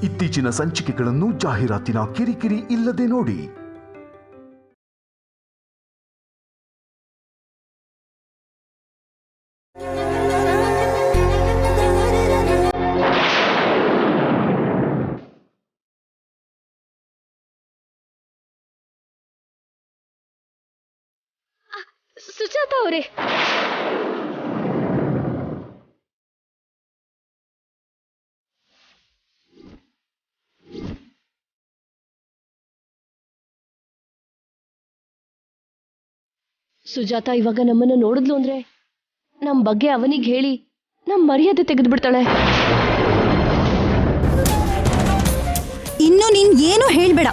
ಇತ್ತೀಚಿನ ಸಂಚಿಕೆಗಳನ್ನು ಜಾಹೀರಾತಿನ ಕಿರಿಕಿರಿ ಇಲ್ಲದೆ ನೋಡಿ. ಸುಜಾತ ಅವರೇ, ಸುಜಾತ ಇವಾಗ ನಮ್ಮನ್ನ ನೋಡಿದ್ಲು ಅಂದ್ರೆ ನಮ್ ಬಗ್ಗೆ ಅವನಿಗೆ ಹೇಳಿ ನಮ್ ಮರ್ಯಾದೆ ತೆಗೆದ್ಬಿಡ್ತಾಳೆ. ಇನ್ನು ನೀನ್ ಏನು ಹೇಳ್ಬೇಡ.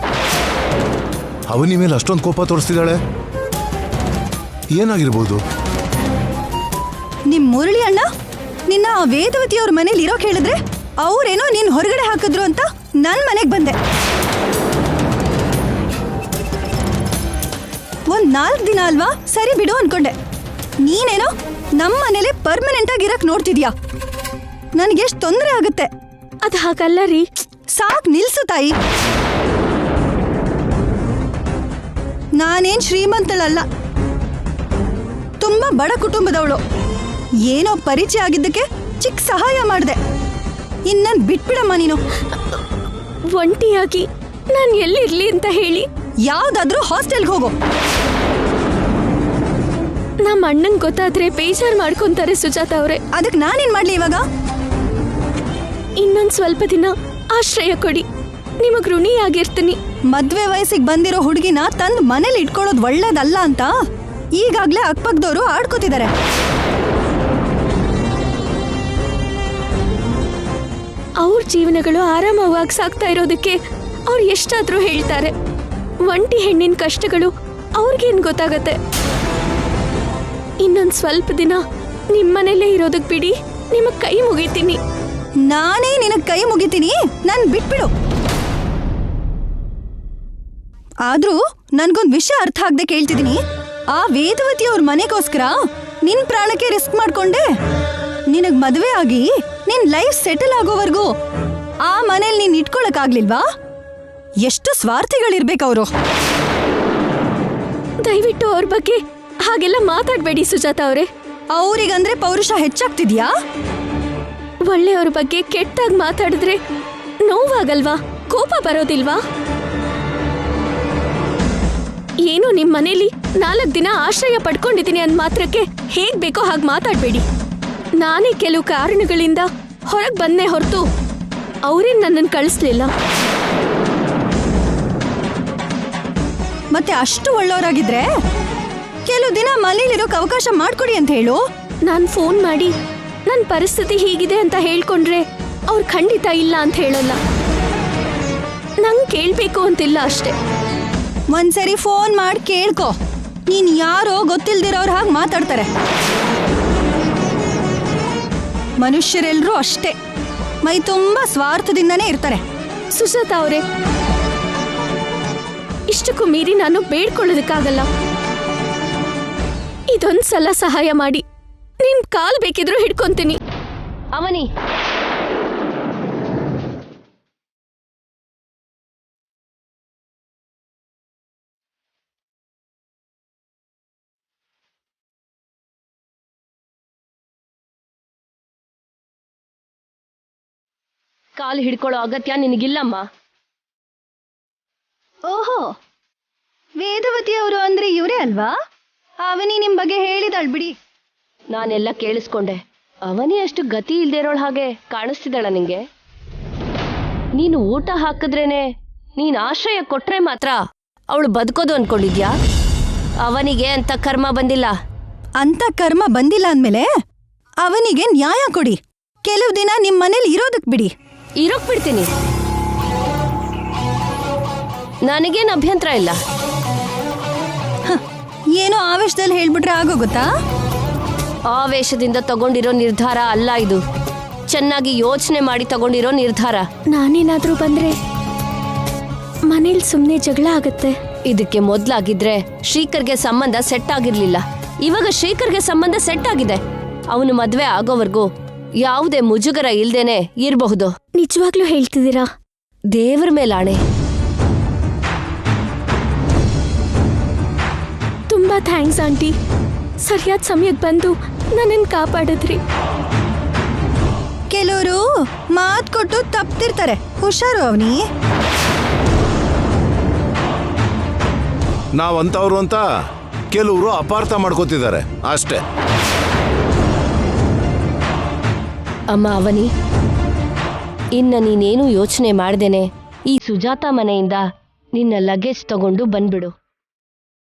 ಅವನಿ ಮೇಲೆ ಅಷ್ಟೊಂದು ಕೋಪ ತೋರಿಸ್ತಿದ್ದಾಳೆ, ಏನಾಗಿರ್ಬೋದು? ನಿಮ್ ಮುರಳಿ ಅಣ್ಣ ನಿನ್ನ ಆ ವೇದವತಿಯವ್ರ ಮನೇಲಿ ಇರೋಕ್ ಹೇಳಿದ್ರೆ ಅವ್ರೇನೋ ನೀನ್ ಹೊರಗಡೆ ಹಾಕಿದ್ರು ಅಂತ ನನ್ ಮನೆಗ್ ಬಂದೆ. ಒಂದ್ 4 ದಿನ ಅಲ್ವಾ, ಸರಿ ಬಿಡು ಅನ್ಕೊಂಡೆ. ನೀನೇನೋ ನಮ್ಮ ಮನೇಲೆ ಪರ್ಮನೆಂಟ್ ಆಗಿ ಇರಕ್ ನೋಡ್ತಿದ್ಯಾ. ನನ್ಗೆಷ್ಟ್ ತೊಂದರೆ ಆಗುತ್ತೆ. ಅದ್ ಹಾಗಲ್ಲ ರೀ. ಸಾಕ್ ನಿಲ್ಸು ತಾಯಿ. ನಾನೇನ್ ಶ್ರೀಮಂತಳಲ್ಲ, ತುಂಬಾ ಬಡ ಕುಟುಂಬದವಳು. ಏನೋ ಪರಿಚಯ ಆಗಿದ್ದಕ್ಕೆ ಚಿಕ್ಕ ಸಹಾಯ ಮಾಡಿದೆ. ಇನ್ನನ್ ಬಿಟ್ಬಿಡಮ್ಮ ನೀನು. ಒಂಟಿಯಾಗಿ ನಾನು ಎಲ್ಲಿರ್ಲಿ ಅಂತ ಹೇಳಿ? ಯಾವ್ದಾದ್ರೂ ಹಾಸ್ಟೆಲ್ಗೆ ಹೋಗು. ನಮ್ಮ ಅಣ್ಣಂಗೆ ಗೊತ್ತಾದ್ರೆ ಬೇಜಾರು ಮಾಡ್ಕೊಂತಾರೆ ಸುಜಾತ ಅವರೇ. ಅದಕ್ಕೆ ನಾನೇನ್ ಮಾಡ್ಲಿ ಇವಾಗ? ಇನ್ನೊಂದ್ ಸ್ವಲ್ಪ ದಿನ ಆಶ್ರಯ ಕೊಡಿ, ನಿಮಗ್ ಋಣಿಯಾಗಿರ್ತೀನಿ. ಮದ್ವೆ ವಯಸ್ಸಿಗೆ ಬಂದಿರೋ ಹುಡುಗಿನ ತಂದ್ ಮನೇಲಿ ಇಟ್ಕೊಳ್ಳೋದು ಒಳ್ಳೇದಲ್ಲ ಅಂತ ಈಗಾಗ್ಲೇ ಅಕ್ಕಪಕ್ಕದವರು ಆಡ್ಕೋತಿದ್ದಾರೆ. ಅವ್ರ ಜೀವನಗಳು ಆರಾಮವಾಗಿ ಸಾಗ್ತಾ ಇರೋದಕ್ಕೆ ಅವ್ರು ಎಷ್ಟಾದ್ರೂ ಹೇಳ್ತಾರೆ. ಒಂಟಿ ಹೆಣ್ಣಿನ ಕಷ್ಟಗಳು ಅವ್ರಿಗೇನ್ ಗೊತ್ತಾಗತ್ತೆ? ಇನ್ನೊಂದ್ ಸ್ವಲ್ಪ ದಿನ ನಿಮ್ಮನೇಲೇ ಇರೋದಕ್ ಬಿಡಿ, ನಿಮಗ್ ಕೈ ಮುಗಿತೀನಿ. ನಾನೇ ನಿನಗ್ ಕೈ ಮುಗಿತೀನಿ, ನನ್ ಬಿಟ್ಬಿಡು. ಆದ್ರೂ ನನ್ಗೊಂದ್ ವಿಷಯ ಅರ್ಥ ಆಗದೆ ಕೇಳ್ತಿದೀನಿ. ಆ ವೇದವತಿ ಅವ್ರ ಮನೆಗೋಸ್ಕರ ನಿನ್ ಪ್ರಾಣಕ್ಕೆ ರಿಸ್ಕ್ ಮಾಡ್ಕೊಂಡೆ ನಿನಗ್ ಮದುವೆ ಆಗಿ ನಿನ್ ಲೈಫ್ ಸೆಟಲ್ ಆಗೋವರೆಗೂ ಆ ಮನೇಲಿ ನೀನ್ ಇಟ್ಕೊಳಕ್ ಆಗ್ಲಿಲ್ವಾ? ಎಷ್ಟು ಸ್ವಾರ್ಥಿಗಳಿರ್ಬೇಕವ್ರು. ದಯವಿಟ್ಟು ಅವ್ರ ಬಗ್ಗೆ ಹಾಗೆಲ್ಲ ಮಾತಾಡ್ಬೇಡಿ ಸುಜಾತ ಅವರೇ. ಅವ್ರಿಗಂದ್ರೆ ಪೌರುಷ ಹೆಚ್ಚಾಗ್ತಿದ್ಯಾ? ಒಳ್ಳೆಯವ್ರ ಬಗ್ಗೆ ಕೆಟ್ಟಾಗಿ ಮಾತಾಡಿದ್ರೆ ನೋವಾಗಲ್ವಾ? ಕೋಪ ಬರೋದಿಲ್ವಾ? ಏನು ನಿಮ್ ಮನೇಲಿ 4 ದಿನ ಆಶ್ರಯ ಪಡ್ಕೊಂಡಿದ್ದೀನಿ ಅಂದ್ ಮಾತ್ರಕ್ಕೆ ಹೇಗ್ ಬೇಕೋ ಹಾಗೆ ಮಾತಾಡ್ಬೇಡಿ. ನಾನೇ ಕೆಲವು ಕಾರಣಗಳಿಂದ ಹೊರಗ್ ಬಂದೆ ಹೊರತು ಅವ್ರೇನ್ ನನ್ನನ್ನು ಕಳಿಸ್ಲಿಲ್ಲ. ಮತ್ತೆ ಅಷ್ಟು ಒಳ್ಳೆಯವರಾಗಿದ್ರೆ ಕೆಲವು ದಿನ ಮನೇಲಿರೋಕ್ ಅವಕಾಶ ಮಾಡ್ಕೊಡಿ ಅಂತ ಹೇಳು. ನಾನ್ ಫೋನ್ ಮಾಡಿ ನನ್ನ ಪರಿಸ್ಥಿತಿ ಹೀಗಿದೆ ಅಂತ ಹೇಳ್ಕೊಂಡ್ರೆ ಅವ್ರು ಖಂಡಿತ ಇಲ್ಲ ಅಂತ ಹೇಳಲ್ಲ. ನಂಗೆ ಕೇಳ್ಬೇಕು ಅಂತಿಲ್ಲ ಅಷ್ಟೇ. ಒಂದ್ಸರಿ ಫೋನ್ ಮಾಡಿ ಕೇಳ್ಕೊ. ನೀನ್ ಯಾರೋ ಗೊತ್ತಿಲ್ದಿರೋರ್ ಹಾಗೆ ಮಾತಾಡ್ತಾರೆ. ಮನುಷ್ಯರೆಲ್ಲರೂ ಅಷ್ಟೇ, ಮೈ ತುಂಬಾ ಸ್ವಾರ್ಥದಿಂದನೇ ಇರ್ತಾರೆ. ಸುಜಾತ ಅವರೇ, ಇಷ್ಟಕ್ಕೂ ಮೀರಿ ನಾನು ಬೇಡ್ಕೊಳ್ಳೋದಕ್ಕಾಗಲ್ಲ. ಇದೊಂದ್ಸಲ ಸಹಾಯ ಮಾಡಿ, ನಿಮ್ ಕಾಲ್ ಬೇಕಿದ್ರು ಹಿಡ್ಕೊಂತೀನಿ. ಅವನಿ, ಕಾಲು ಹಿಡ್ಕೊಳ್ಳೋ ಅಗತ್ಯ ನಿನಗಿಲ್ಲಮ್ಮ. ಓಹೋ, ವೇದವತಿ ಅವರು ಅಂದ್ರೆ ಇವರೇ ಅಲ್ವಾ? ಅವನಿ ನಿಮ್ ಬಗ್ಗೆ ಹೇಳಿದಾಳ್ ಬಿಡಿ. ನಾನೆಲ್ಲ ಕೇಳಿಸ್ಕೊಂಡೆ. ಅವನಿ ಅಷ್ಟು ಗತಿ ಇಲ್ದಿರೋಳ್ ಹಾಗೆ ಕಾಣಿಸ್ತಿದ್ದಾಳ ನಿಂಗೆ? ನೀನು ಊಟ ಹಾಕಿದ್ರೇನೆ, ನೀನ್ ಆಶ್ರಯ ಕೊಟ್ರೆ ಮಾತ್ರ ಅವಳು ಬದುಕೋದು ಅನ್ಕೊಂಡಿದ್ಯಾ? ಅವನಿಗೆ ಅಂತ ಕರ್ಮ ಬಂದಿಲ್ಲ. ಅಂತ ಕರ್ಮ ಬಂದಿಲ್ಲ ಅಂದ್ಮೇಲೆ ಅವನಿಗೆ ನ್ಯಾಯ ಕೊಡಿ. ಕೆಲವು ದಿನ ನಿಮ್ ಮನೇಲಿ ಇರೋದಕ್ ಬಿಡಿ. ಇರೋಕ್ ಬಿಡ್ತೀನಿ, ನನಗೇನು ಅಭ್ಯಂತರ ಇಲ್ಲ. ಏನೋ ಆವೇಶದಲ್ಲಿ ಹೇಳ್ಬಿಟ್ರೆ ಆಗೋಗುತ್ತಾ? ಆವೇಶದಿಂದ ತಗೊಂಡಿರೋ ನಿರ್ಧಾರ ಅಲ್ಲ ಇದು, ಚೆನ್ನಾಗಿ ಯೋಚನೆ ಮಾಡಿ ತಗೊಂಡಿರೋ ನಿರ್ಧಾರ. ನಾನೇನಾದ್ರೂ ಬಂದ್ರೆ ಮನೇಲಿ ಸುಮ್ಮನೆ ಜಗಳ ಆಗತ್ತೆ. ಇದಕ್ಕೆ ಮೊದ್ಲಾಗಿದ್ರೆ ಶ್ರೀಕರ್ಗೆ ಸಂಬಂಧ ಸೆಟ್ ಆಗಿರ್ಲಿಲ್ಲ. ಇವಾಗ ಶ್ರೀಕರ್ಗೆ ಸಂಬಂಧ ಸೆಟ್ ಆಗಿದೆ. ಅವನು ಮದ್ವೆ ಆಗೋವರೆಗೂ ಯಾವುದೇ ಮುಜುಗರ ಇಲ್ದೇನೆ ಇರಬಹುದು. ನಿಜವಾಗ್ಲೂ ಹೇಳ್ತಿದ್ದೀರಾ? ದೇವ್ರ ಮೇಲಾಣೆ. ತುಂಬಾ ಥ್ಯಾಂಕ್ಸ್ ಆಂಟಿ, ಸರಿಯಾದ ಸಮಯಕ್ಕೆ ಬಂದು ನನ್ನನ್ನು ಕಾಪಾಡಿದ್ರಿ. ಕೆಲವರು ಮಾತ್ ಕೊಟ್ಟು ತಪ್ತಿರ್ತಾರೆ, ಹುಷಾರು ಅವನಿ. ನಾವಂತವ್ರು ಅಂತ ಕೆಲವರು ಅಪಾರ್ಥ ಮಾಡ್ಕೋತಿದ್ದಾರೆ ಅಷ್ಟೇ. ಅಮ್ಮ ಅವನಿ, ಇನ್ನ ನೀನೇನು ಯೋಚನೆ ಮಾಡ್ದೇನೆ ಈ ಸುಜಾತ ಮನೆಯಿಂದ ನಿನ್ನ ಲಗೇಜ್ ತಗೊಂಡು ಬಂದ್ಬಿಡು,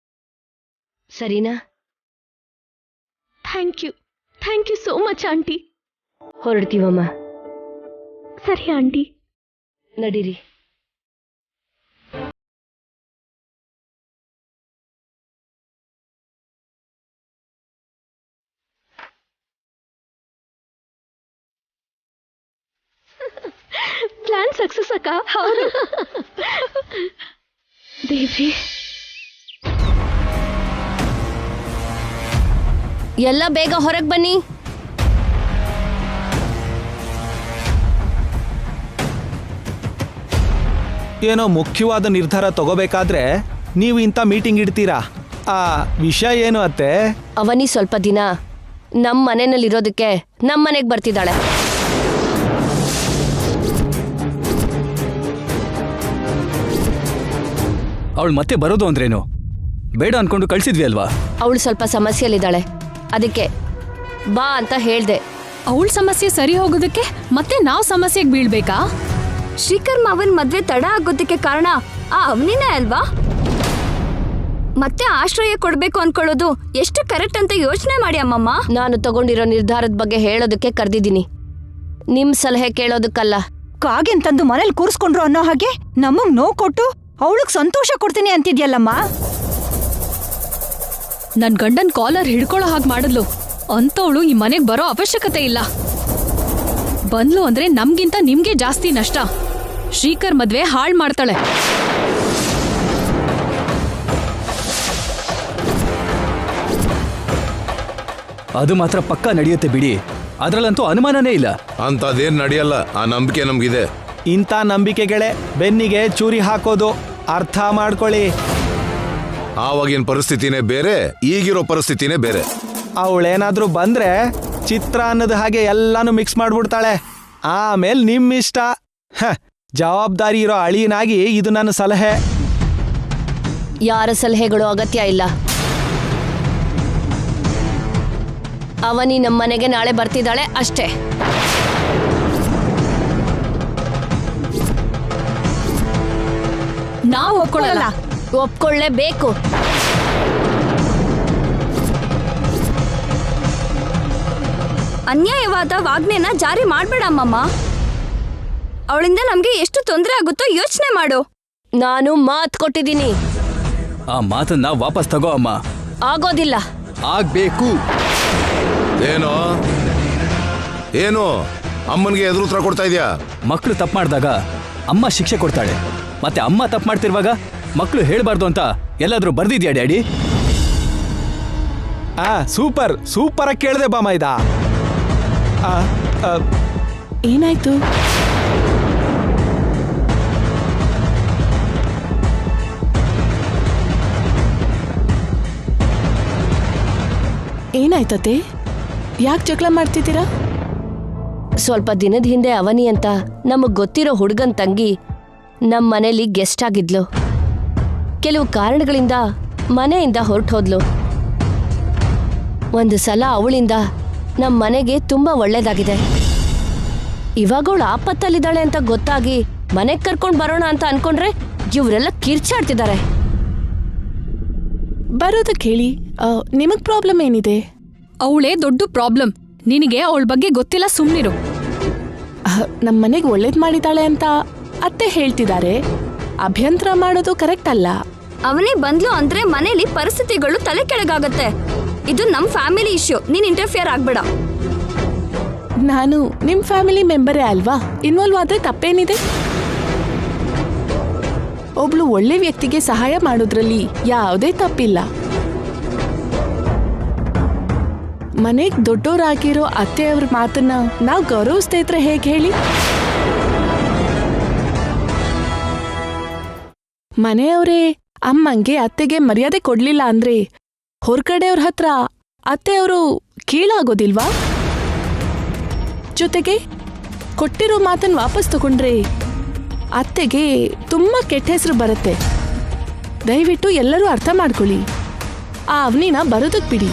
ಸರಿನಾ? Thank you so much aunty. ಹೊರಡ್ತೀವಮ್ಮ. ಸರಿ ಆಂಟಿ. ನಡೀರಿ. ಪ್ಲಾನ್ ಸಕ್ಸಸ್ ಅಕ್ಕ. ಹೌದು ದೇವ್ರಿ. ಎಲ್ಲ ಬೇಗ ಹೊರಗೆ ಬನ್ನಿ. ಏನೋ ಮುಖ್ಯವಾದ ನಿರ್ಧಾರ ತಗೋಬೇಕಾದ್ರೆ ನೀವು ಇಂಥ ಮೀಟಿಂಗ್ ಇಡ್ತೀರಾ? ಆ ವಿಷಯ ಏನು ಅತ್ತೆ? ಅವನಿ ಸ್ವಲ್ಪ ದಿನ ನಮ್ಮ ಮನೆಯಲ್ಲಿರೋದಕ್ಕೆ ನಮ್ಮ ಮನೆಗೆ ಬರ್ತಿದ್ದಾಳೆ. ಅವಳು ಮತ್ತೆ ಬರೋದು ಅಂದ್ರೇನು? ಬೇಡ ಅನ್ಕೊಂಡು ಕಳ್ಸಿದ್ವಿ ಅಲ್ವಾ? ಅವಳು ಸ್ವಲ್ಪ ಸಮಸ್ಯೆಯಲ್ಲಿದ್ದಾಳೆ, ಅದಕ್ಕೆ ಬಾ ಅಂತ ಹೇಳ್ದೆ. ಅವಳ ಸಮಸ್ಯೆ ಸರಿ ಹೋಗೋದಕ್ಕೆ ಮತ್ತೆ ನಾವು ಸಮಸ್ಯೆಗೆ ಬೀಳ್ಬೇಕಾ? ಶ್ರೀಕರ್ ಮಾವನ್ ಮದ್ವೆ ತಡ ಆಗೋದಕ್ಕೆ ಕಾರಣ ಆ ಅವನಿನೇ ಅಲ್ವಾ? ಮತ್ತೆ ಆಶ್ರಯ ಕೊಡ್ಬೇಕು ಅನ್ಕೊಳ್ಳೋದು ಎಷ್ಟು ಕರೆಕ್ಟ್ ಅಂತ ಯೋಚನೆ ಮಾಡಿ ಅಮ್ಮಮ್ಮ. ನಾನು ತಗೊಂಡಿರೋ ನಿರ್ಧಾರದ ಬಗ್ಗೆ ಹೇಳೋದಕ್ಕೆ ಕರೆದಿದ್ದೀನಿ, ನಿಮ್ ಸಲಹೆ ಕೇಳೋದಕ್ಕಲ್ಲ. ಕಾಗೆನ್ ತಂದು ಮನೇಲಿ ಕೂರಿಸ್ಕೊಂಡ್ರು ಅನ್ನೋ ಹಾಗೆ ನಮಗ್ ನೋವು ಕೊಟ್ಟು ಅವಳಗ್ ಸಂತೋಷ ಕೊಡ್ತೀನಿ ಅಂತಿದ್ಯಲ್ಲಮ್ಮ. ನನ್ ಗಂಡನ್ ಕಾಲರ್ ಹಿಡ್ಕೊಳ್ಳೋ ಹಾಗೆ ಮಾಡಿದ್ಲು ಅಂತವಳು ಈ ಮನೆಗ್ ಬರೋ ಅವಶ್ಯಕತೆ ಇಲ್ಲ. ಬಂದ್ಲು ಅಂದ್ರೆ ನಮ್ಗಿಂತ ನಿಮ್ಗೆ ಜಾಸ್ತಿ ನಷ್ಟ. ಶ್ರೀಕರ್ ಮದ್ವೆ ಹಾಳ್ ಮಾಡ್ತಾಳೆ. ಅದು ಮಾತ್ರ ಪಕ್ಕಾ ನಡೆಯುತ್ತೆ ಬಿಡಿ, ಅದ್ರಲ್ಲಂತೂ ಅನುಮಾನನೇ ಇಲ್ಲ. ಅಂತದೇನ್ ನಡೆಯಲ್ಲ, ಆ ನಂಬಿಕೆ ನಮ್ಗಿದೆ. ಇಂಥ ನಂಬಿಕೆಗಳೇ ಬೆನ್ನಿಗೆ ಚೂರಿ ಹಾಕೋದು, ಅರ್ಥ ಮಾಡ್ಕೊಳ್ಳಿ. ಆವಾಗಿನ ಪರಿಸ್ಥಿತಿನೇ ಬೇರೆ, ಈಗಿರೋ ಪರಿಸ್ಥಿತಿನೇ ಬೇರೆ. ಅವಳೇನಾದ್ರೂ ಬಂದ್ರೆ ಚಿತ್ರಾನ್ನದ ಹಾಗೆ ಎಲ್ಲಾನು ಮಿಕ್ಸ್ ಮಾಡ್ಬಿಡ್ತಾಳೆ. ಆಮೇಲೆ ನಿಮ್ಮಿಷ್ಟ. ಜವಾಬ್ದಾರಿ ಇರೋ ಅಳಿಯನಾಗಿ ಇದು ನನ್ನ ಸಲಹೆ. ಯಾರ ಸಲಹೆಗಳು ಅಗತ್ಯ ಇಲ್ಲ. ಅವನಿ ನಮ್ಮ ಮನೆಗೆ ನಾಳೆ ಬರ್ತಿದ್ದಾಳೆ ಅಷ್ಟೇ. ನಾವು ಒಪ್ಕೊಳ್ಳಲ್ಲ. ಒಪ್ಕೊಳ್ಳೇಬೇಕು. ಅನ್ಯಾಯವಾದ ವಾಗ್ನೆನ ಜಾರಿ ಮಾಡ್ಬೇಡ ಅಮ್ಮಮ್ಮ. ಅವಳಿಂದ ನಮ್ಗೆ ಎಷ್ಟು ತೊಂದರೆ ಆಗುತ್ತೋ ಯೋಚನೆ ಮಾಡು. ನಾನು ಮಾತು ಕೊಟ್ಟಿದ್ದೀನಿ. ಆ ಮಾತನ್ನ ವಾಪಸ್ ತಗೋ ಅಮ್ಮ. ಆಗೋದಿಲ್ಲ. ಆಗ್ಬೇಕು. ಏನೋ ಏನು ಅಮ್ಮನ್ಗೆ ಎದುರು ಉತ್ತರ ಕೊಡ್ತಾ ಇದೆಯಾ? ಮಕ್ಕಳು ತಪ್ಪು ಮಾಡಿದಾಗ ಅಮ್ಮ ಶಿಕ್ಷೆ ಕೊಡ್ತಾಳೆ, ಮತ್ತೆ ಅಮ್ಮ ತಪ್ಪು ಮಾಡ್ತಿರುವಾಗ ಮಕ್ಕಳು ಹೇಳ್ಬಾರ್ದು ಅಂತ ಎಲ್ಲಾದ್ರೂ ಬರ್ದಿದ್ಯಾ ಡ್ಯಾಡಿ? ಸೂಪರ್ ಸೂಪರ್ ಆಗಿ ಕೇಳಿದೆ ಬಾಮ. ಇದ ಏನಾಯ್ತು? ಏನಾಯ್ತತೆ? ಯಾಕೆ ಜಗಳ ಮಾಡ್ತಿದ್ದೀರಾ? ಸ್ವಲ್ಪ ದಿನದ ಹಿಂದೆ ಅವನಿ ಅಂತ ನಮಗ್ ಗೊತ್ತಿರೋ ಹುಡುಗನ್ ತಂಗಿ ನಮ್ಮ ಮನೇಲಿ ಗೆಸ್ಟ್ ಆಗಿದ್ಲು. ಕೆಲವು ಕಾರಣಗಳಿಂದ ಮನೆಯಿಂದ ಹೊರಟೋದ್ಲು. ಒಂದು ಸಲ ಅವಳಿಂದ ನಮ್ಮ ಮನೆಗೆ ತುಂಬಾ ಒಳ್ಳೇದಾಗಿದೆ. ಇವಾಗ ಅವಳು ಆಪತ್ತಲ್ಲಿದ್ದಾಳೆ ಅಂತ ಗೊತ್ತಾಗಿ ಮನೆಗೆ ಕರ್ಕೊಂಡು ಬರೋಣ ಅಂತ ಅನ್ಕೊಂಡ್ರೆ ಇವರೆಲ್ಲ ಕಿರ್ಚಾಡ್ತಿದ್ದಾರೆ. ಬರೋದಕ್ಕೆ ಹೇಳಿ. ನಿಮಗ್ ಪ್ರಾಬ್ಲಮ್ ಏನಿದೆ? ಅವಳೇ ದೊಡ್ಡ ಪ್ರಾಬ್ಲಮ್. ನಿನಗೆ ಅವಳ ಬಗ್ಗೆ ಗೊತ್ತಿಲ್ಲ, ಸುಮ್ಮನಿರು. ನಮ್ಮ ಮನೆಗೆ ಒಳ್ಳೇದ್ ಮಾಡಿದಾಳೆ ಅಂತ ಅತ್ತೆ ಹೇಳ್ತಿದ್ದಾರೆ. ಅಭ್ಯಂತರ ಮಾಡೋದು ಕರೆಕ್ಟ್ ಅಲ್ಲ. ಅವನೇ ಬಂದ್ಲು ಅಂದ್ರೆ ಮನೇಲಿ ಪರಿಸ್ಥಿತಿಗಳು ತಲೆ ಕೆಳಗಾಗತ್ತೆ. ಇದು ನಮ್ ಫ್ಯಾಮಿಲಿ ಇಶ್ಯೂ, ನೀನ್ ಇಂಟರ್ಫಿಯರ್ ಆಗ್ಬೇಡ. ನಾನು ನಿಮ್ ಫ್ಯಾಮಿಲಿ ಮೆಂಬರೇ ಅಲ್ವಾ, ಇನ್ವಾಲ್ವ್ ಆದ್ರೆ ತಪ್ಪೇನಿದೆ? ಒಬ್ಳು ಒಳ್ಳೆ ವ್ಯಕ್ತಿಗೆ ಸಹಾಯ ಮಾಡೋದ್ರಲ್ಲಿ ಯಾವುದೇ ತಪ್ಪಿಲ್ಲ. ಮನೆಗ್ ದೊಡ್ಡೋರಾಗಿರೋ ಅತ್ತೆಯವ್ರ ಮಾತನ್ನ ನಾವು ಗೌರವಿಸ್ತಾ ಇದ್ರೆ ಹೇಗೆ ಹೇಳಿ? ಮನೆಯವರೇ ಅಮ್ಮಂಗೆ ಅತ್ತೆಗೆ ಮರ್ಯಾದೆ ಕೊಡ್ಲಿಲ್ಲ ಅಂದ್ರೆ ಹೊರಗಡೆಯವ್ರ ಹತ್ರ ಅತ್ತೆಯವರು ಕೀಳಾಗೋದಿಲ್ವಾ? ಜೊತೆಗೆ ಕೊಟ್ಟಿರೋ ಮಾತನ್ನ ವಾಪಸ್ ತಗೊಂಡ್ರೆ ಅತ್ತೆಗೆ ತುಂಬಾ ಕೆಟ್ಟ ಹೆಸರು ಬರುತ್ತೆ. ದಯವಿಟ್ಟು ಎಲ್ಲರೂ ಅರ್ಥ ಮಾಡ್ಕೊಳ್ಳಿ. ಆ ಅವನಿನ ಬರೋದಕ್ ಬಿಡಿ.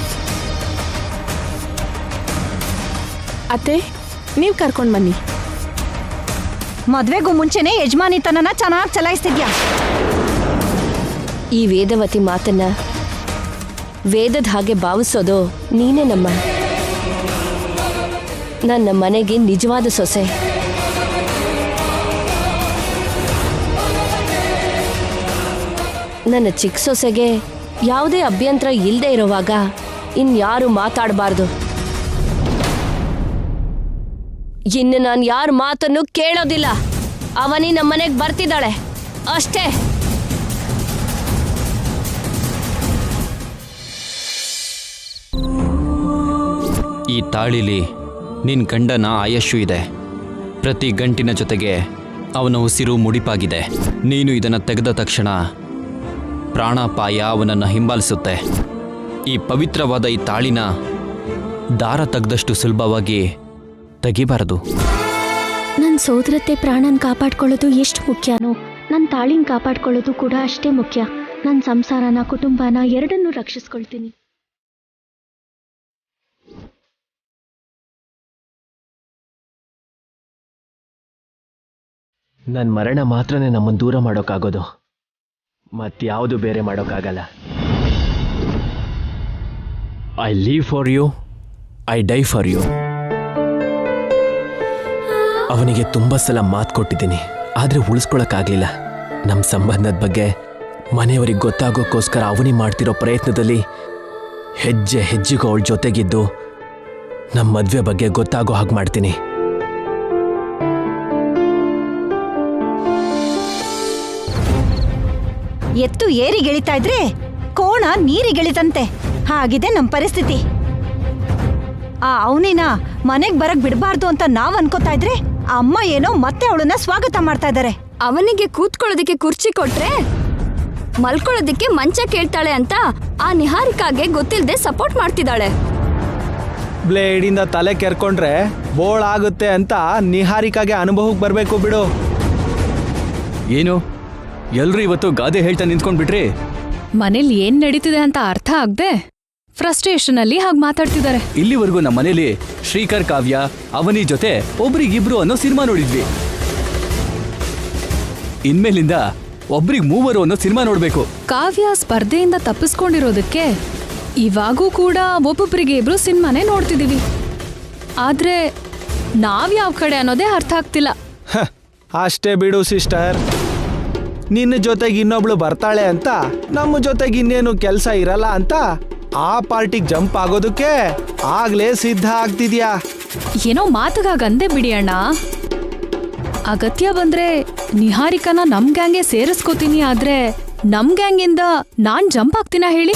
ಅತ್ತೆ, ನೀವ್ ಕರ್ಕೊಂಡ್ ಬನ್ನಿ. ಮದ್ವೆಗೂ ಮುಂಚೆನೆ ಯಜಮಾನಿತನನ ಚೆನ್ನಾಗಿ ಚಲಾಯಿಸ್ತಿದ್ಯಾ? ಈ ವೇದವತಿ ಮಾತನ್ನ ವೇದದ ಹಾಗೆ ಭಾವಿಸೋದು ನೀನೇ ನಮ್ಮ ನನ್ನ ಮನೆಗೆ ನಿಜವಾದ ಸೊಸೆ. ನನ್ನ ಚಿಕ್ಕ ಸೊಸೆಗೆ ಯಾವುದೇ ಅಭ್ಯಂತರ ಇಲ್ಲದೆ ಇರುವಾಗ ಇನ್ಯಾರು ಮಾತಾಡಬಾರ್ದು. ಇನ್ನು ನಾನು ಯಾರ ಮಾತನ್ನು ಕೇಳೋದಿಲ್ಲ. ಅವನಿ ನಮ್ಮನೆಗೆ ಬರ್ತಿದ್ದಾಳೆ ಅಷ್ಟೇ. ಈ ತಾಳಿಲಿ ನಿನ್ ಗಂಡನ ಆಯಸ್ಸು ಇದೆ. ಪ್ರತಿ ಗಂಟಿನ ಜೊತೆಗೆ ಅವನ ಉಸಿರು ಮುಡಿಪಾಗಿದೆ. ನೀನು ಇದನ್ನು ತೆಗೆದ ತಕ್ಷಣ ಪ್ರಾಣಾಪಾಯ ಅವನನ್ನು ಹಿಂಬಾಲಿಸುತ್ತೆ. ಈ ಪವಿತ್ರವಾದ ಈ ತಾಳಿನ ದಾರ ತೆಗೆದಷ್ಟು ಸುಲಭವಾಗಿ ತೆಗಿಬಾರದು. ನನ್ನ ಸೋದರತೆ ಪ್ರಾಣನ ಕಾಪಾಡ್ಕೊಳ್ಳೋದು ಎಷ್ಟು ಮುಖ್ಯನೋ ನನ್ನ ತಾಳಿನ ಕಾಪಾಡ್ಕೊಳ್ಳೋದು ಕೂಡ ಅಷ್ಟೇ ಮುಖ್ಯ. ನನ್ನ ಸಂಸಾರನ ಕುಟುಂಬನ ಎರಡನ್ನೂ ರಕ್ಷಿಸ್ಕೊಳ್ತೀನಿ. ನನ್ನ ಮರಣ ಮಾತ್ರನೇ ನಮ್ಮನ್ನು ದೂರ ಮಾಡೋಕ್ಕಾಗೋದು, ಮತ್ಯಾವುದು ಬೇರೆ ಮಾಡೋಕ್ಕಾಗಲ್ಲ. I live for you, I die for you. ಅವನಿಗೆ ತುಂಬ ಸಲ ಮಾತು ಕೊಟ್ಟಿದ್ದೀನಿ, ಆದರೆ ಉಳಿಸ್ಕೊಳಕ್ಕಾಗಲಿಲ್ಲ. ನಮ್ಮ ಸಂಬಂಧದ ಬಗ್ಗೆ ಮನೆಯವರಿಗೆ ಗೊತ್ತಾಗೋಕ್ಕೋಸ್ಕರ ಅವನಿ ಮಾಡ್ತಿರೋ ಪ್ರಯತ್ನದಲ್ಲಿ ಹೆಜ್ಜೆ ಹೆಜ್ಜೆಗೂ ಅವಳ ಜೊತೆಗಿದ್ದು ನಮ್ಮ ಮದುವೆ ಬಗ್ಗೆ ಗೊತ್ತಾಗೋ ಹಾಗೆ ಮಾಡ್ತೀನಿ. ಎತ್ತು ಏರಿಗೆಳಿತಾ ಇದ್ರೆ ಕೋಣ ನೀರಿಗೆಳಿತಂತೆ. ಹಾಗಿದೆ ನಮ್ಮ ಪರಿಸ್ಥಿತಿ. ಆ ಅವನಿನ ಮನೆಗ್ ಬರಕ್ ಬಿಡಬಾರ್ದು ಅಂತ ನಾವ್ ಅನ್ಕೋತಾ ಇದ್ರೆ ಅಮ್ಮ ಏನೋ ಮತ್ತೆ ಅವಳನ್ನ ಸ್ವಾಗತ ಮಾಡ್ತಾ ಇದ್ದಾರೆ. ಅವನಿಗೆ ಕೂತ್ಕೊಳ್ಳೋದಕ್ಕೆ ಕುರ್ಚಿ ಕೊಟ್ರೆ ಮಲ್ಕೊಳ್ಳೋದಕ್ಕೆ ಮಂಚ ಕೇಳ್ತಾಳೆ ಅಂತ ಆ ನಿಹಾರಿಕಾಗೆ ಗೊತ್ತಿಲ್ಲದೆ ಸಪೋರ್ಟ್ ಮಾಡ್ತಿದ್ದಾಳೆ. ಬ್ಲೇಡಿಂದ ತಲೆ ಕೆರ್ಕೊಂಡ್ರೆ ಬೋಳಾಗುತ್ತೆ ಅಂತ ನಿಹಾರಿಕಾಗೆ ಅನುಭವಕ್ಕೆ ಬರಬೇಕು ಬಿಡು. ಏನು ಎಲ್ರೂ ಇವತ್ತು ಗಾದೆ ಹೇಳ್ತಾ ನಿಂತ್ಕೊಂಡ್ಬಿಟ್ರಿ? ಮನೇಲಿ ಏನ್ ನಡೀತಿದೆ ಅಂತ ಅರ್ಥ ಆಗದೆ ಫ್ರಸ್ಟ್ರೇಷನ್ ಅಲ್ಲಿ ಹಾಗೆ ಮಾತಾಡ್ತಿದ್ದಾರೆ. ಇಲ್ಲಿವರೆಗೂ ನಮ್ಮ ಮನೇಲಿ ಶ್ರೀಕರ್ ಕಾವ್ಯ ಅವನಿ ಜೊತೆ ಒಬ್ರಿಗಿಬ್ರು ಅನ್ನೋ ಸಿನಿಮಾ ನೋಡಿದ್ವಿ. ಇನ್ಮೇಲಿಂದ ಒಬ್ರಿಗೆ ಮೂವರು ಅನ್ನೋ ಸಿನಿಮಾ ನೋಡ್ಬೇಕು. ಕಾವ್ಯ ಸ್ಪರ್ಧೆಯಿಂದ ತಪ್ಪಿಸ್ಕೊಂಡಿರೋದಕ್ಕೆ ಇವಾಗೂ ಕೂಡ ಒಬ್ಬೊಬ್ಬರಿಗೆ ಇಬ್ರು ಸಿನಿಮಾನೇ ನೋಡ್ತಿದೀವಿ. ಆದ್ರೆ ನಾವ್ಯಾವ ಕಡೆ ಅನ್ನೋದೇ ಅರ್ಥ ಆಗ್ತಿಲ್ಲ. ಅಷ್ಟೇ ಬಿಡು ಸಿಸ್ಟರ್. ನಿನ್ನ ಜೊತೆಗೆ ಇನ್ನೊಬ್ಳು ಬರ್ತಾಳೆ ಅಂತ ನಮ್ಮ ಜೊತೆಗೆ ಇನ್ನೇನು ಕೆಲಸ ಇರಲ್ಲ ಅಂತ ಆ ಪಾರ್ಟಿಗೆ ಜಂಪ್ ಆಗೋದಕ್ಕೆ ಆಗ್ಲೇ ಸಿದ್ಧ ಆಗ್ತಿದ್ಯಾ? ಏನೋ ಮಾತುಗಾಗಂದೆ ಬಿಡಿ ಅಣ್ಣ. ಅಗತ್ಯ ಬಂದ್ರೆ ನಿಹಾರಿಕನ ನಮ್ ಗ್ಯಾಂಗ್ಗೆ ಸೇರಿಸ್ಕೋತೀನಿ. ಆದ್ರೆ ನಮ್ ಗ್ಯಾಂಗಿಂದ ನಾನ್ ಜಂಪ್ ಆಗ್ತೀನ ಹೇಳಿ?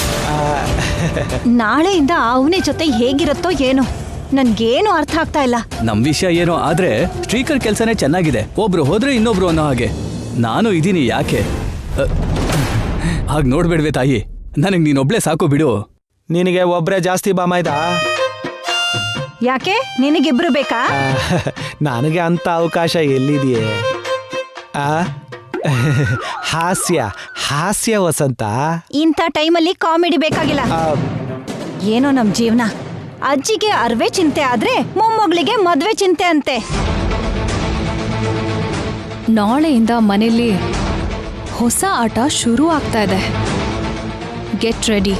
ನಾಳೆಯಿಂದ ಅವನಿ ಜೊತೆ ಹೇಗಿರುತ್ತೋ ಏನೋ ನನ್ಗೇನು ಅರ್ಥ ಆಗ್ತಾ ಇಲ್ಲ. ನಮ್ ವಿಷಯ ಏನೋ, ಆದ್ರೆ ಶ್ರೀಕರ್ ಕೆಲ್ಸನೇ ಚೆನ್ನಾಗಿದೆ. ಒಬ್ರು ಹೋದ್ರೆ ಇನ್ನೊಬ್ರು ಅನ್ನೋ ಹಾಗೆ ನಾನು ಇದೀನಿ. ಯಾಕೆ ಹಾಗೆ ನೋಡ್ಬೇಡ್ವೆ ತಾಯಿ, ನನಗ್ ನೀನೊಬ್ಳೆ ಸಾಕು ಬಿಡು. ನಿನಗೆ ಒಬ್ರೇ ಜಾಸ್ತಿ ಬಾಮಾಯ್ದ? ಯಾಕೆ ನಿನಗಿಬ್ರು ಬೇಕಾ? ನನಗೆ ಅಂತ ಅವಕಾಶ ಎಲ್ಲಿದೆಯೇ? ಹಾಸ್ಯ ವಸಂತ. ಇಂಥ ಟೈಮಲ್ಲಿ ಕಾಮಿಡಿ ಬೇಕಾಗಿಲ್ಲ. ಏನೋ ನಮ್ ಜೀವನ. ಅಜ್ಜಿಗೆ ಅರ್ವೆ ಚಿಂತೆ ಆದ್ರೆ ಮೊಮ್ಮಗಳಿಗೆ ಮದ್ವೆ ಚಿಂತೆ ಅಂತೆ. ನಾಳೆಯಿಂದ ಮನೇಲಿ ಹೊಸ ಆಟ ಶುರು ಆಗ್ತಾ ಇದೆ. Get ready.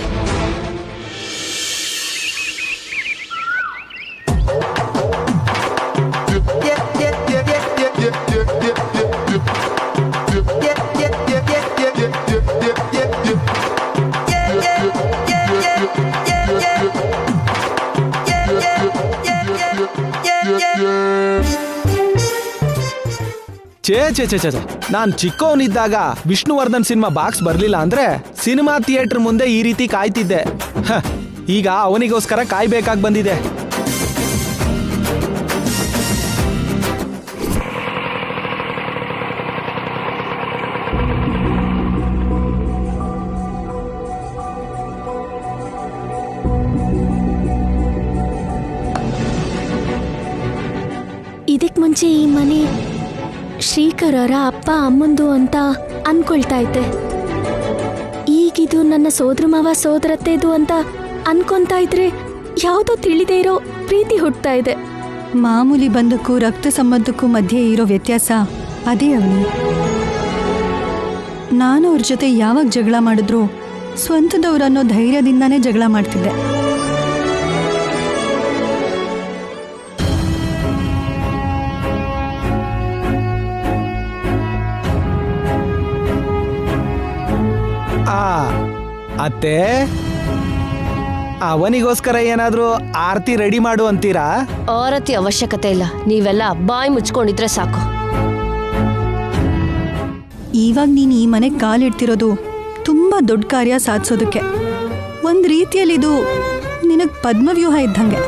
ಛೇ ನಾನ್ ಚಿಕ್ಕವನಿದ್ದಾಗ ವಿಷ್ಣುವರ್ಧನ್ ಸಿನಿಮಾ ಬಾಕ್ಸ್ ಬರ್ಲಿಲ್ಲ ಅಂದ್ರೆ ಸಿನಿಮಾ ಥಿಯೇಟರ್ ಮುಂದೆ ಈ ರೀತಿ ಕಾಯ್ತಿದ್ದೆ. ಈಗ ಅವನಿಗೋಸ್ಕರ ಕಾಯ್ಬೇಕಾಗಿ ಬಂದಿದೆ. ಮುಂಚೆ ಈ ಮನೆ ಶ್ರೀಕರ್ ಅವರ ಅಪ್ಪ ಅಮ್ಮಂದು ಅಂತ ಅನ್ಕೊಳ್ತಾ ಇದ್ದೆ. ಈಗಿದು ನನ್ನ ಸೋದರ ಮಾವ ಸೋದರತ್ತೆದು ಅಂತ ಅನ್ಕೊಂತಾ ಇದ್ರೆ ಯಾವುದೋ ತಿಳಿದೇ ಇರೋ ಪ್ರೀತಿ ಹುಟ್ಟತಾ ಇದೆ. ಮಾಮೂಲಿ ಬಂಧಕ್ಕೂ ರಕ್ತ ಸಂಬಂಧಕ್ಕೂ ಮಧ್ಯೆ ಇರೋ ವ್ಯತ್ಯಾಸ ಅದೇ ಅವನಿ. ನಾನು ಅವ್ರ ಜೊತೆ ಯಾವಾಗ ಜಗಳ ಮಾಡಿದ್ರು ಸ್ವಂತದವ್ರನ್ನೋ ಧೈರ್ಯದಿಂದಾನೇ ಜಗಳ ಮಾಡ್ತಿದ್ದೆ. ಅತ್ತೆ, ಅವನಿಗೋಸ್ಕರ ಏನಾದ್ರೂ ಆರತಿ ರೆಡಿ ಮಾಡು ಅಂತೀರಾ? ಆರತಿ ಅವಶ್ಯಕತೆ ಇಲ್ಲ, ನೀವೆಲ್ಲ ಬಾಯಿ ಮುಚ್ಕೊಂಡಿದ್ರೆ ಸಾಕು. ಇವಾಗ ನೀನು ಈ ಮನೆಗೆ ಕಾಲಿಡ್ತಿರೋದು ತುಂಬಾ ದೊಡ್ಡ ಕಾರ್ಯ ಸಾಧಿಸೋದಕ್ಕೆ. ಒಂದ್ ರೀತಿಯಲ್ಲಿ ಇದು ನಿನಗ್ ಪದ್ಮವ್ಯೂಹ ಇದ್ದಂಗೆ.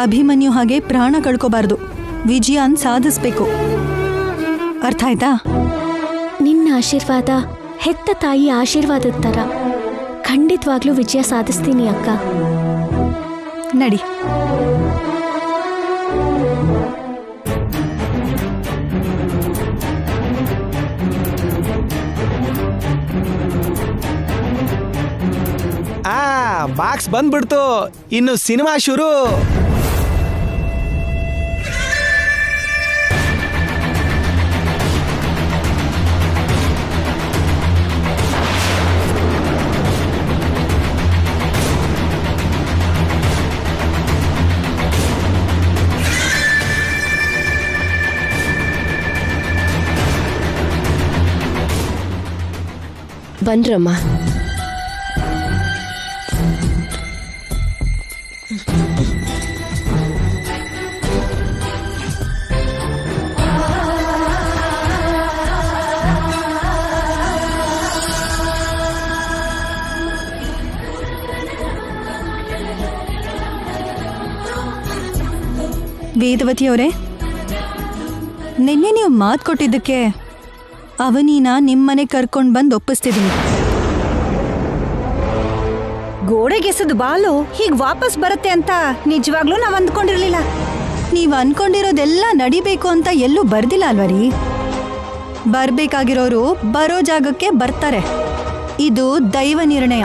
ಅಭಿಮನ್ಯು ಹಾಗೆ ಪ್ರಾಣ ಕಳ್ಕೋಬಾರ್ದು, ವಿಜಯನ್ ಸಾಧಿಸ್ಬೇಕು. ಅರ್ಥ ಆಯ್ತಾ? ನಿನ್ನ ಆಶೀರ್ವಾದ ಹೆತ್ತ ತಾಯಿ ಆಶೀರ್ವಾದದ ಥರ. ಖಂಡಿತವಾಗ್ಲೂ ವಿಜಯ ಸಾಧಿಸ್ತೀನಿ ಅಕ್ಕ. ನಡಿ. ಬಾಕ್ಸ್ ಬಂದ್ಬಿಡ್ತು, ಇನ್ನು ಸಿನಿಮಾ ಶುರು. ಬನ್ರಮ್ಮ. ವೇದವತಿ ಅವರೇ, ನಿನ್ನೆ ನೀವು ಮಾತು ಕೊಟ್ಟಿದ್ದಕ್ಕೆ ಅವನೀನ ನಿಮ್ಮನೆ ಕರ್ಕೊಂಡು ಬಂದು ಒಪ್ಪಿಸ್ತಿದ್ದೀನಿ. ಗೋಡೆಗೆಸದ ಬಾಲು ಹೀಗೆ ವಾಪಸ್ ಬರುತ್ತೆ ಅಂತ ನಿಜವಾಗ್ಲೂ ನಾವು ಅಂದ್ಕೊಂಡಿರ್ಲಿಲ್ಲ. ನೀವು ಅನ್ಕೊಂಡಿರೋದೆಲ್ಲ ನಡಿಬೇಕು ಅಂತ ಎಲ್ಲೂ ಬರ್ದಿಲ್ಲ ಅಲ್ವರಿ. ಬರ್ಬೇಕಾಗಿರೋರು ಬರೋ ಜಾಗಕ್ಕೆ ಬರ್ತಾರೆ. ಇದು ದೈವ ನಿರ್ಣಯ.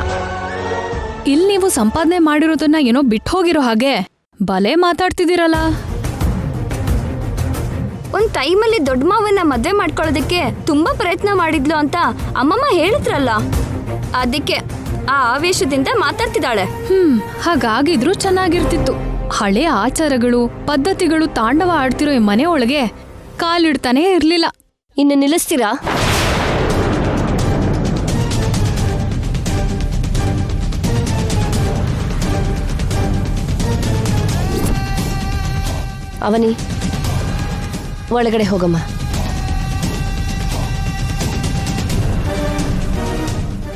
ಇಲ್ಲಿ ನೀವು ಸಂಪಾದನೆ ಮಾಡಿರೋದನ್ನ ಏನೋ ಬಿಟ್ಟು ಹೋಗಿರೋ ಹಾಗೆ ಬಲೆ ಮಾತಾಡ್ತಿದ್ದೀರಲ್ಲ. ಒಂದ್ ಟೈಮಲ್ಲಿ ದೊಡ್ಡ ಮಾವನ್ನ ಮದ್ವೆ ಮಾಡ್ಕೊಳ್ಳೋದಕ್ಕೆ ತುಂಬಾ ಪ್ರಯತ್ನ ಮಾಡಿದ್ಲು ಅಂತ ಅಮ್ಮಮ್ಮ ಹೇಳಿದ್ರಲ್ಲ, ಅದಕ್ಕೆ ಆ ಆವೇಶದಿಂದ ಮಾತಾಡ್ತಿದ್ದಾಳೆ. ಹಾಗಾಗಿದ್ರು ಚೆನ್ನಾಗಿರ್ತಿತ್ತು. ಹಳೆ ಆಚಾರಗಳು ಪದ್ಧತಿಗಳು ತಾಂಡವ ಆಡ್ತಿರೋ ಈ ಮನೆ ಒಳಗೆ ಕಾಲಿಡ್ತಾನೆ ಇರ್ಲಿಲ್ಲ. ಇನ್ನು ನಿಲ್ಲಿಸ್ತೀರಾ? ಅವನಿ, ಒಳಗಡೆ ಹೋಗಮ್ಮ.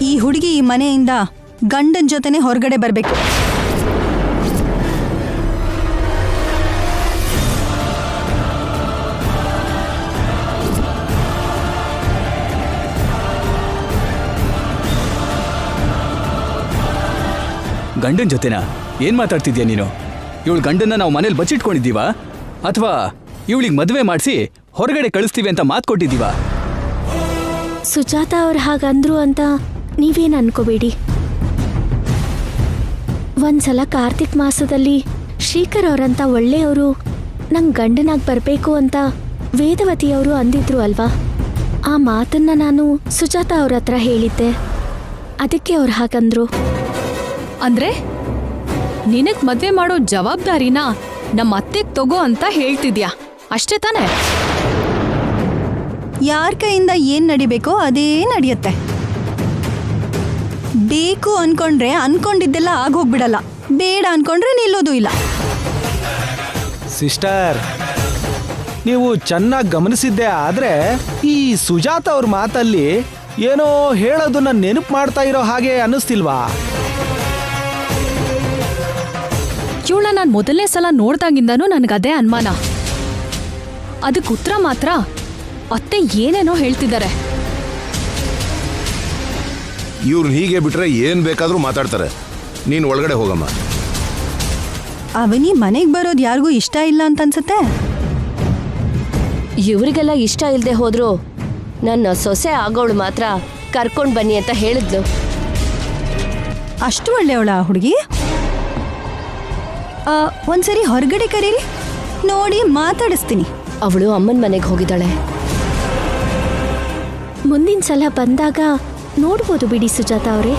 ಈ ಹುಡುಗಿ ಈ ಮನೆಯಿಂದ ಗಂಡನ ಜೊತೆನೆ ಹೊರಗಡೆ ಬರಬೇಕು. ಗಂಡನ ಜೊತೆನಾ? ಏನ್ ಮಾತಾಡ್ತಿದ್ಯಾ ನೀನು? ಇವಳು ಗಂಡನ್ನ ನಾವು ಮನೇಲಿ ಬಚ್ಚಿಟ್ಕೊಂಡಿದ್ದೀವಾ ಅಥವಾ ಇವಳಿಗೆ ಮದುವೆ ಮಾಡಿಸಿ ಹೊರಗಡೆ ಕಳಿಸ್ತೀವಿ ಅಂತ ಮಾತು ಕೊಟ್ಟಿದ್ದೀವಾ? ಸುಜಾತ ಅವ್ರು ಹಾಗಂದ್ರು ಅಂತ ನೀವೇನು ಅನ್ಕೋಬೇಡಿ. ಒಂದ್ಸಲ ಕಾರ್ತಿಕ್ ಮಾಸದಲ್ಲಿ ಶ್ರೀಕರ್ ಅವರಂತ ಒಳ್ಳೆಯವರು ನಂಗೆ ಗಂಡನಾಗಿ ಬರಬೇಕು ಅಂತ ವೇದವತಿಯವರು ಅಂದಿದ್ರು ಅಲ್ವಾ. ಆ ಮಾತನ್ನ ನಾನು ಸುಜಾತ ಅವ್ರ ಹತ್ರ ಹೇಳಿದ್ದೆ, ಅದಕ್ಕೆ ಅವ್ರು ಹಾಗಂದ್ರು. ಅಂದ್ರೆ ನಿನಗ್ ಮದ್ವೆ ಮಾಡೋ ಜವಾಬ್ದಾರಿನ ನಮ್ಮ ಅತ್ತೆಗ್ ತಗೋ ಅಂತ ಹೇಳ್ತಿದ್ಯಾ, ಅಷ್ಟೇ ತಾನೆ? ಯಾರ ಕೈಯಿಂದ ಏನ್ ನಡಿಬೇಕೋ ಅದೇ ನಡೆಯುತ್ತೆ. ಬೇಕು ಅನ್ಕೊಂಡ್ರೆ ಅನ್ಕೊಂಡಿದ್ದೆಲ್ಲ ಆಗೋಗ್ಬಿಡಲ್ಲ, ಬೇಡ ಅನ್ಕೊಂಡ್ರೆ ನಿಲ್ಲೋದು ಇಲ್ಲ. ಸಿಸ್ಟರ್, ನೀವು ಚೆನ್ನಾಗಿ ಗಮನಿಸಿದ್ದೆ ಆದ್ರೆ ಈ ಸುಜಾತ ಅವ್ರ ಮಾತಲ್ಲಿ ಏನೋ ಹೇಳೋದನ್ನ ನೆನಪು ಮಾಡ್ತಾ ಇರೋ ಹಾಗೆ ಅನ್ನಿಸ್ತಿಲ್ವಾ? ಇವಳನ್ನ ನಾನು ಮೊದಲನೇ ಸಲ ನೋಡ್ದಾಗಿಂದನೂ ನನಗದೇ ಅನುಮಾನ. ಅದಕ್ಕೆ ಉತ್ತರ ಮಾತ್ರ ಅತ್ತೆ ಏನೇನೋ ಹೇಳ್ತಿದ್ದಾರೆ. ಇವ್ರು ಹೀಗೆ ಬಿಟ್ರೆ ಏನ್ ಬೇಕಾದ್ರೂ ಮಾತಾಡ್ತಾರೆ. ನೀನ್ ಒಳಗಡೆ ಹೋಗಮ್ಮ. ಅವನಿ ಮನೆಗೆ ಬರೋದು ಯಾರಿಗೂ ಇಷ್ಟ ಇಲ್ಲ ಅಂತ ಅನ್ಸುತ್ತೆ. ಇವರಿಗೆಲ್ಲ ಇಷ್ಟ ಇಲ್ಲದೆ ಹೋದ್ರು ನನ್ನ ಸೊಸೆ ಆಗೋಳು ಮಾತ್ರ ಕರ್ಕೊಂಡು ಬನ್ನಿ ಅಂತ ಹೇಳಿದ್ಲು. ಅಷ್ಟು ಒಳ್ಳೆಯವಳ ಹುಡುಗಿ. ಒಂದ್ಸರಿ ಹೊರಗಡೆ ಕರೀರಿ, ನೋಡಿ ಮಾತಾಡಿಸ್ತೀನಿ. ಅವಳು ಅಮ್ಮನ ಮನೆಗೆ ಹೋಗಿದ್ದಾಳೆ. ಮುಂದಿನ ಸಲ ಬಂದಾಗ ನೋಡ್ಬೋದು ಬಿಡಿ ಸುಜಾತ ಅವರೇ.